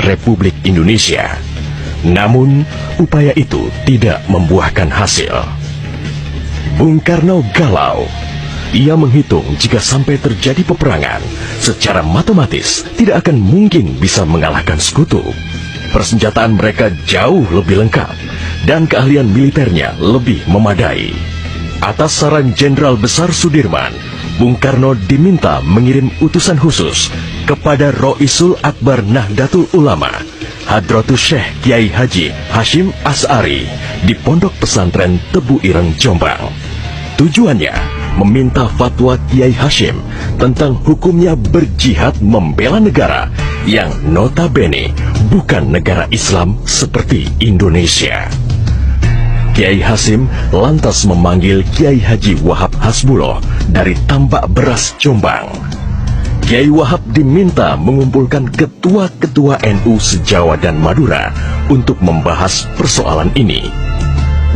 Republik Indonesia. Namun, upaya itu tidak membuahkan hasil. Bung Karno galau. Ia menghitung jika sampai terjadi peperangan, secara matematis tidak akan mungkin bisa mengalahkan sekutu. Persenjataan mereka jauh lebih lengkap, dan keahlian militernya lebih memadai. Atas saran Jenderal Besar Sudirman, Bung Karno diminta mengirim utusan khusus kepada Roisul Akbar Nahdlatul Ulama, Hadratus Syekh Kiai Haji Hashim Asy'ari di Pondok Pesantren Tebu Ireng, Jombang. Tujuannya meminta fatwa Kiai Hashim tentang hukumnya berjihad membela negara yang notabene bukan negara Islam seperti Indonesia. Kiai Hashim lantas memanggil Kiai Haji Wahab Hasbuloh dari Tambak Beras, Jombang. Kiai Wahab diminta mengumpulkan ketua-ketua NU se-Jawa dan Madura untuk membahas persoalan ini.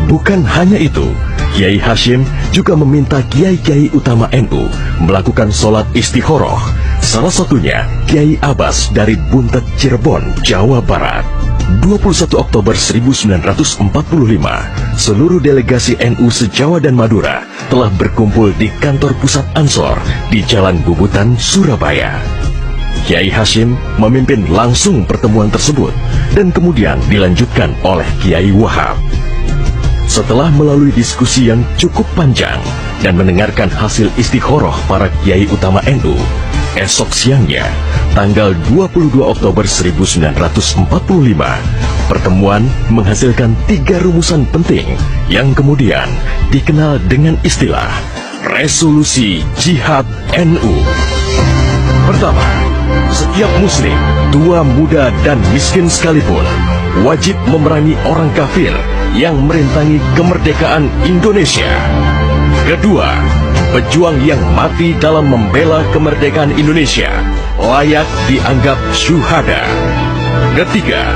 Bukan hanya itu, Kiai Hashim juga meminta kiai-kiai utama NU melakukan sholat istikharah, salah satunya Kiai Abbas dari Buntet, Cirebon, Jawa Barat. 21 Oktober 1945, seluruh delegasi NU se-Jawa dan Madura telah berkumpul di kantor pusat Ansor di Jalan Bubutan, Surabaya. Kiai Hashim memimpin langsung pertemuan tersebut dan kemudian dilanjutkan oleh Kiai Wahab. Setelah melalui diskusi yang cukup panjang dan mendengarkan hasil istikharah para kiai utama NU, esok siangnya, tanggal 22 Oktober 1945, pertemuan menghasilkan 3 rumusan penting yang kemudian dikenal dengan istilah Resolusi Jihad NU. Pertama, setiap muslim, tua, muda, dan miskin sekalipun, wajib memerangi orang kafir yang merintangi kemerdekaan Indonesia. Kedua, pejuang yang mati dalam membela kemerdekaan Indonesia layak dianggap syuhada. Ketiga,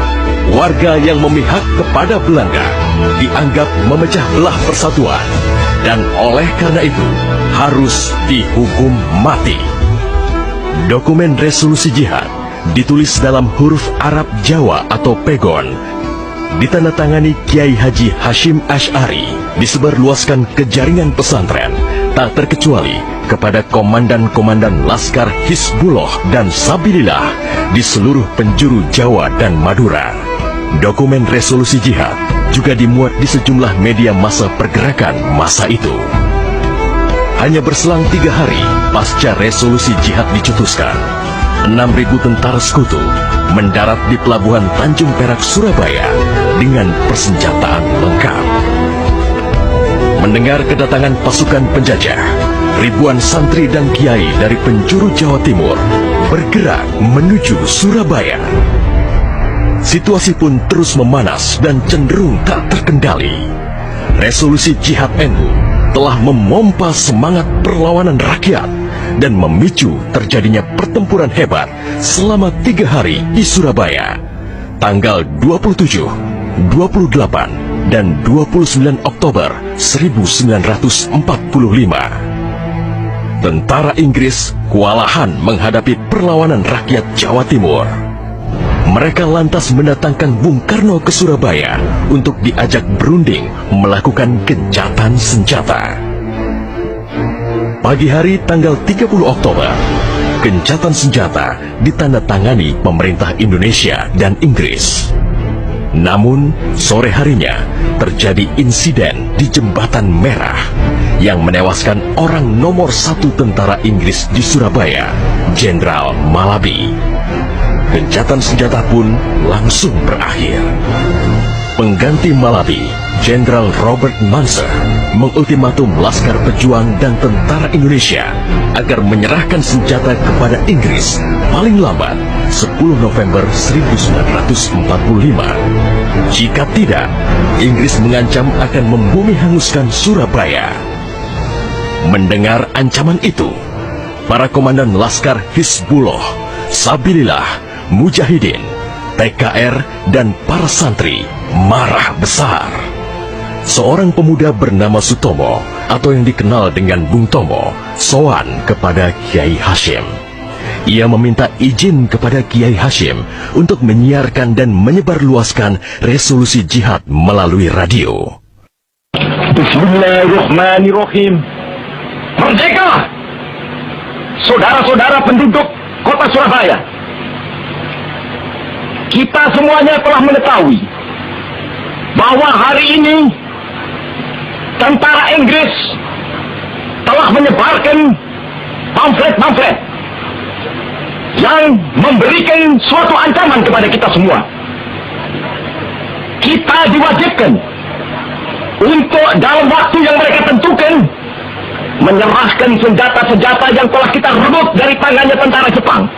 warga yang memihak kepada Belanda dianggap memecah belah persatuan dan oleh karena itu harus dihukum mati. Dokumen resolusi jihad ditulis dalam huruf Arab Jawa atau pegon, ditandatangani Kiai Haji Hashim Asy'ari, disebarluaskan ke jaringan pesantren, tak terkecuali kepada komandan-komandan Laskar Hizbullah dan Sabilillah di seluruh penjuru Jawa dan Madura. Dokumen resolusi jihad juga dimuat di sejumlah media massa pergerakan masa itu. Hanya berselang 3 hari pasca resolusi jihad dicetuskan, 6.000 tentara sekutu mendarat di Pelabuhan Tanjung Perak, Surabaya dengan persenjataan lengkap. Mendengar kedatangan pasukan penjajah, ribuan santri dan kiai dari penjuru Jawa Timur bergerak menuju Surabaya. Situasi pun terus memanas dan cenderung tak terkendali. Resolusi jihad NU telah memompa semangat perlawanan rakyat dan memicu terjadinya pertempuran hebat selama 3 hari di Surabaya, tanggal 27, 28, dan 29 Oktober 1945. Tentara Inggris kewalahan menghadapi perlawanan rakyat Jawa Timur. Mereka lantas mendatangkan Bung Karno ke Surabaya untuk diajak berunding melakukan gencatan senjata. Pagi hari tanggal 30 Oktober, gencatan senjata ditandatangani pemerintah Indonesia dan Inggris. Namun, sore harinya terjadi insiden di Jembatan Merah yang menewaskan orang nomor 1 tentara Inggris di Surabaya, Jenderal Malabi. Gencatan senjata pun langsung berakhir. Pengganti Malabi, Jenderal Robert Munser, mengultimatum Laskar Pejuang dan tentara Indonesia agar menyerahkan senjata kepada Inggris paling lambat 10 November 1945. Jika tidak, Inggris mengancam akan membumi hanguskan Surabaya. Mendengar ancaman itu, para komandan Laskar Hizbullah, Sabilillah, Mujahidin, TKR, dan para santri marah besar. Seorang pemuda bernama Sutomo atau yang dikenal dengan Bung Tomo sowan kepada Kiai Hashim. ia meminta izin kepada Kiai Hashim untuk menyiarkan dan menyebarluaskan resolusi jihad melalui radio. Bismillahirrahmanirrahim. Merdeka! Saudara-saudara penduduk kota Surabaya, kita semuanya telah mengetahui bahwa hari ini tentara Inggris telah menyebarkan pamflet-pamflet yang memberikan suatu ancaman kepada kita semua. Kita diwajibkan untuk dalam waktu yang mereka tentukan menyerahkan senjata-senjata yang telah kita rebut dari tangannya tentara Jepang.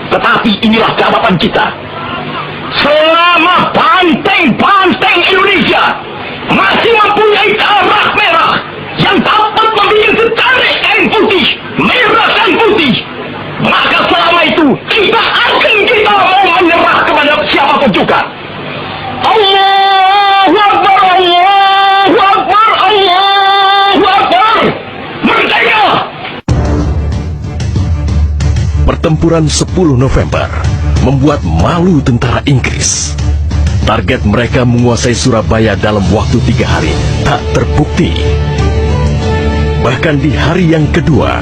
Tetapi inilah jawaban kita. Selama banteng-banteng Indonesia masih mempunyai darah merah yang dapat membikin setarik kain putih, merah dan putih, maka selama itu tidak akan kita mau menyerah kepada siapapun juga. Allahu Akbar, Allahu Akbar, Allahu Akbar. Merdeka! Pertempuran 10 November membuat malu tentara Inggris. Target mereka menguasai Surabaya dalam waktu 3 hari tak terbukti. Bahkan di hari yang kedua,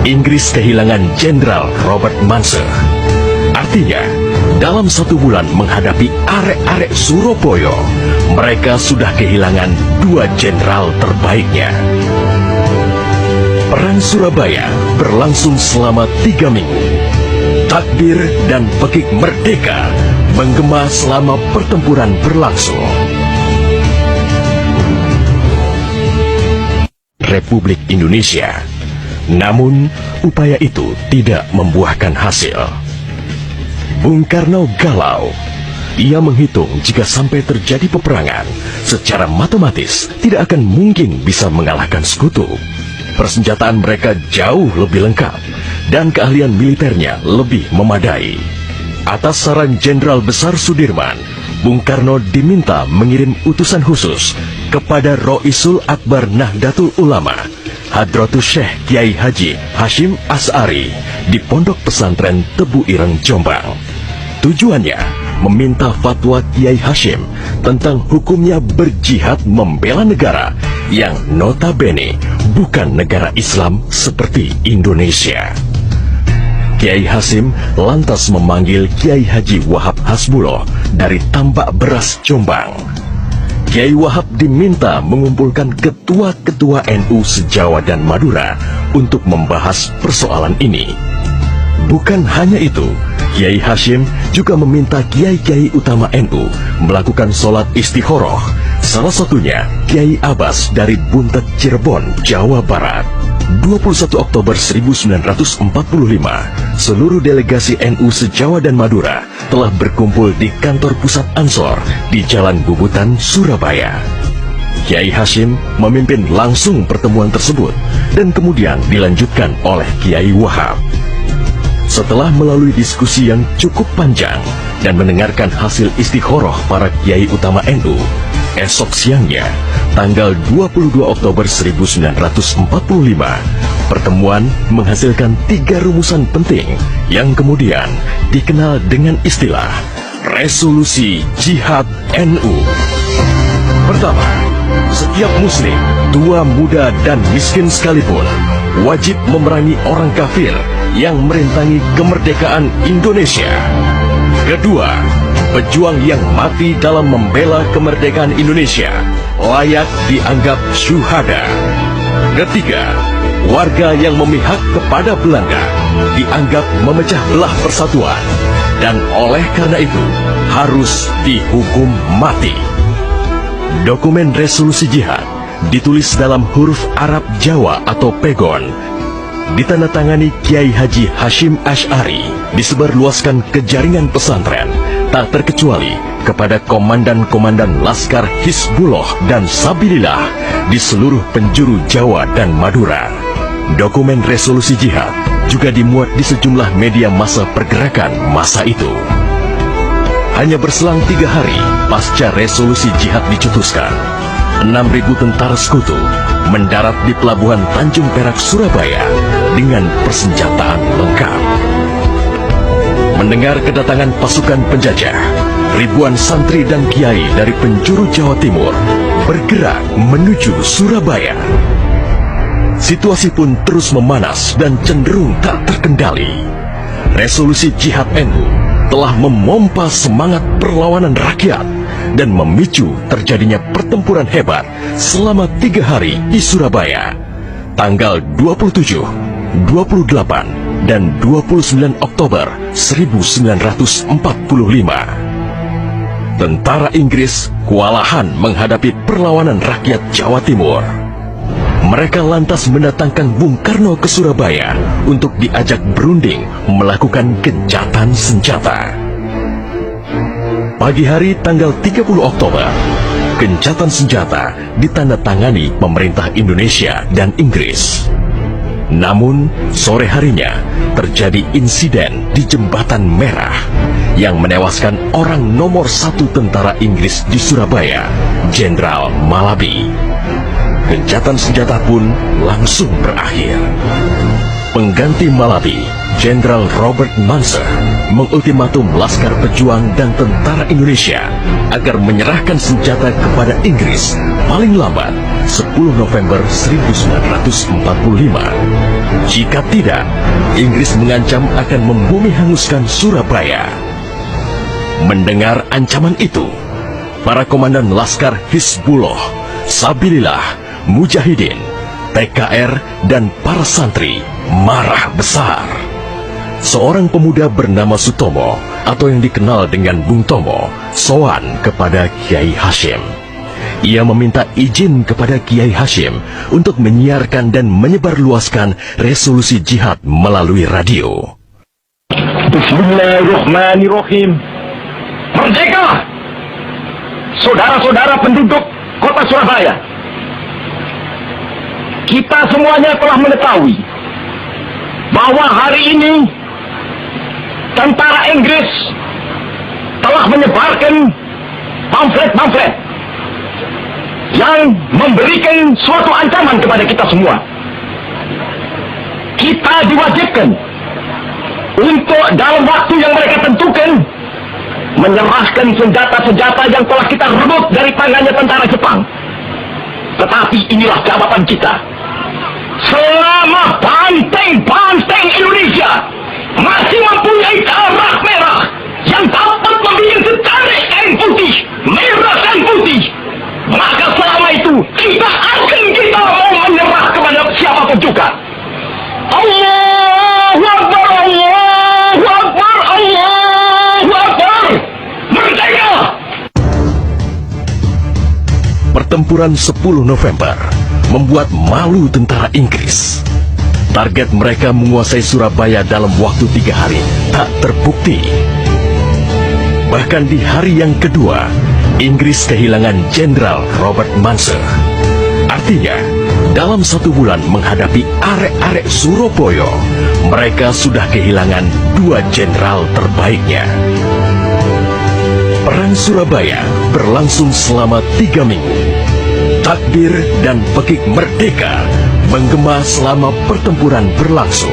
Inggris kehilangan Jenderal Robert Munser. Artinya, dalam 1 bulan menghadapi arek-arek Surabaya, mereka sudah kehilangan 2 jenderal terbaiknya. Perang Surabaya berlangsung selama 3 minggu. Takbir dan pekik merdeka menggema selama pertempuran berlangsung. Republik Indonesia. Namun, upaya itu tidak membuahkan hasil. Bung Karno galau. Ia menghitung jika sampai terjadi peperangan, secara matematis tidak akan mungkin bisa mengalahkan sekutu. Persenjataan mereka jauh lebih lengkap dan keahlian militernya lebih memadai. Atas saran Jenderal Besar Sudirman, Bung Karno diminta mengirim utusan khusus kepada Roisul Akbar Nahdlatul Ulama, Hadratus Syekh Kiai Haji Hashim Asy'ari di Pondok Pesantren Tebu Ireng, Jombang. Tujuannya meminta fatwa Kiai Hashim tentang hukumnya berjihad membela negara yang notabene bukan negara Islam seperti Indonesia. Kiai Hashim lantas memanggil Kiai Haji Wahab Hasbuloh dari Tambak Beras, Jombang. Kiai Wahab diminta mengumpulkan ketua-ketua NU se-Jawa dan Madura untuk membahas persoalan ini. Bukan hanya itu, Kiai Hashim juga meminta kiai-kiai utama NU melakukan sholat istikharah, salah satunya Kiai Abbas dari Buntet, Cirebon, Jawa Barat. 21 Oktober 1945, seluruh delegasi NU se-Jawa dan Madura telah berkumpul di kantor pusat Ansor di Jalan Bubutan, Surabaya. Kiai Hashim memimpin langsung pertemuan tersebut dan kemudian dilanjutkan oleh Kiai Wahab. Setelah melalui diskusi yang cukup panjang dan mendengarkan hasil istikharah para kiai utama NU, esok siangnya, tanggal 22 Oktober 1945, pertemuan menghasilkan 3 rumusan penting yang kemudian dikenal dengan istilah Resolusi Jihad NU. Pertama, setiap muslim, tua, muda, dan miskin sekalipun, wajib memerangi orang kafir yang merintangi kemerdekaan Indonesia. Kedua, pejuang yang mati dalam membela kemerdekaan Indonesia layak dianggap syuhada. Ketiga, warga yang memihak kepada Belanda dianggap memecah belah persatuan dan oleh karena itu harus dihukum mati. Dokumen resolusi jihad ditulis dalam huruf Arab Jawa atau pegon, ditandatangani Kiai Haji Hashim Asy'ari, disebarluaskan ke jaringan pesantren, tak terkecuali kepada komandan-komandan Laskar Hizbullah dan Sabilillah di seluruh penjuru Jawa dan Madura. Dokumen resolusi jihad juga dimuat di sejumlah media massa pergerakan masa itu. Hanya berselang 3 hari pasca resolusi jihad dicetuskan, 6.000 tentara sekutu mendarat di Pelabuhan Tanjung Perak, Surabaya dengan persenjataan lengkap. Mendengar kedatangan pasukan penjajah, ribuan santri dan kiai dari penjuru Jawa Timur bergerak menuju Surabaya. Situasi pun terus memanas dan cenderung tak terkendali. Resolusi Jihad NU telah memompa semangat perlawanan rakyat dan memicu terjadinya pertempuran hebat selama 3 hari di Surabaya, tanggal 27, 28, dan 29 Oktober 1945. Tentara Inggris kewalahan menghadapi perlawanan rakyat Jawa Timur. Mereka lantas mendatangkan Bung Karno ke Surabaya untuk diajak berunding melakukan gencatan senjata. Pagi hari tanggal 30 Oktober, gencatan senjata ditandatangani pemerintah Indonesia dan Inggris. Namun, sore harinya terjadi insiden di Jembatan Merah yang menewaskan orang nomor 1 tentara Inggris di Surabaya, Jenderal Malabi. Gencatan senjata pun langsung berakhir. Pengganti Malabi, Jenderal Robert Munser, mengultimatum Laskar Pejuang dan tentara Indonesia agar menyerahkan senjata kepada Inggris paling lambat 10 November 1945. Jika tidak, Inggris mengancam akan membumi hanguskan Surabaya. Mendengar ancaman itu, para komandan Laskar Hizbullah, Sabilillah, Mujahidin, TKR, dan para santri marah besar. Seorang pemuda bernama Sutomo atau yang dikenal dengan Bung Tomo sowan kepada Kiai Hashim. Ia meminta izin kepada Kiai Hashim untuk menyiarkan dan menyebarluaskan resolusi jihad melalui radio. Bismillahirrahmanirrahim. Merdeka! Saudara-saudara penduduk kota Surabaya, kita semuanya telah mengetahui bahwa hari ini tentara Inggris telah menyebarkan pamflet-pamflet yang memberikan suatu ancaman kepada kita semua. Kita diwajibkan untuk dalam waktu yang mereka tentukan menyerahkan senjata-senjata yang telah kita rebut dari tangannya tentara Jepang. Tetapi inilah jawaban kita. Selama banteng-banteng Indonesia masih mempunyai darah merah yang dapat membikin setarik kain putih, merah dan putih, maka selama itu tidak akan kita mau menyerah kepada siapapun juga. Allahu Akbar, Allahu Akbar, Allahu Akbar. Merdeka! Pertempuran 10 November membuat malu tentara Inggris. Target mereka menguasai Surabaya dalam waktu 3 hari tak terbukti. Bahkan di hari yang kedua, Inggris kehilangan Jenderal Robert Munser. Artinya, dalam 1 bulan menghadapi arek-arek Surabaya, mereka sudah kehilangan 2 jenderal terbaiknya. Perang Surabaya berlangsung selama 3 minggu. Takbir dan pekik merdeka menggema selama pertempuran berlangsung.